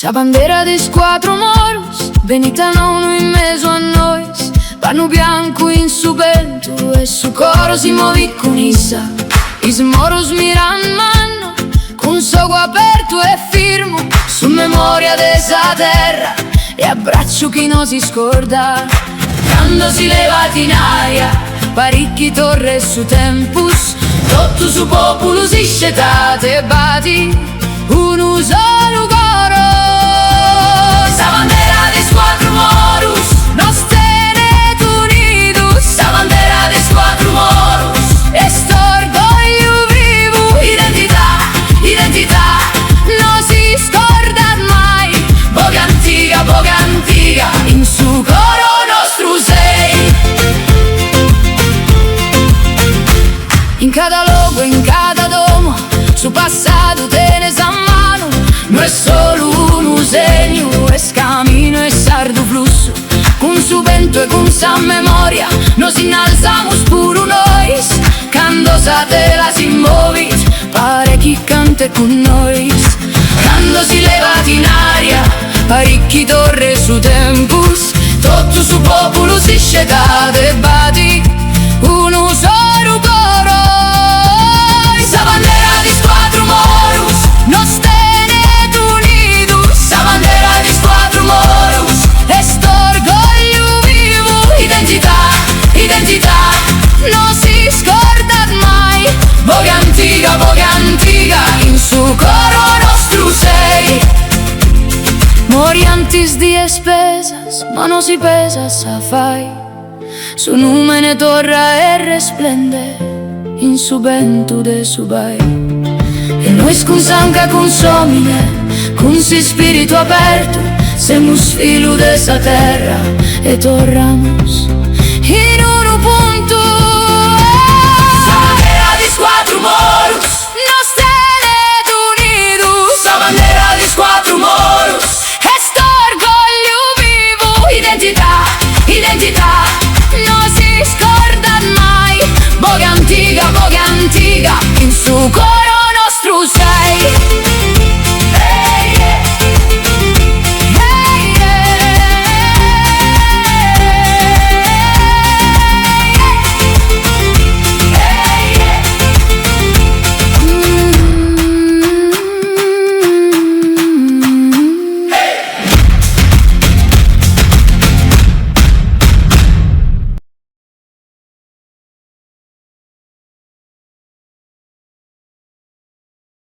Sa bandera de quatro moros, venita uno in mezzo a noi. Panno bianco in su vento e su coro si muovi con issa. Is moros miran mano, con sogo aperto e firmo, su memoria desa terra e abbraccio chi non si scorda. Quando si levati in aria, parecchi torre su tempus, tutto su popolo si scetate e bati un solo coro. Sa bandera de quattro moros, nos tenet unidos. Sa bandera de quattro moros, e sto orgoglio vivo. Identità, identità, non si scorda mai. Boga antica, in su coro nostro sei. In cada logo, in cada domo, su passato tenes a mano. No es solo un segno, es camino, es sardo flusso. Con su vento e con sa memoria nos innalzamos puro nois. Quando sa tela si muovi, pare chi canta con noi. Quando si levati in aria, parecchi torre su tempus, tutto su popolo si scetate e bati uno solo coro. Sa bandera di quattro moros, nos tenet unidos. Sa bandera di quattro moros, e sto orgoglio vivo. Identità, identità, non si scorda mai. Boga antica, in su coro nostro sei. Moriantis di spesas, ma non si pesa sa fai. Su numene torra e resplende in su vento de subai. E noi scusanca consomine, con si spirito aperto, semus filu de sa terra e torramos in uno punto. Sa bandera di quattro moros, nos tenet unidos. Sa bandera di quattro moros, e sto orgoglio vivo. Identità, identità, non si scorda mai. Boga antica, in su coro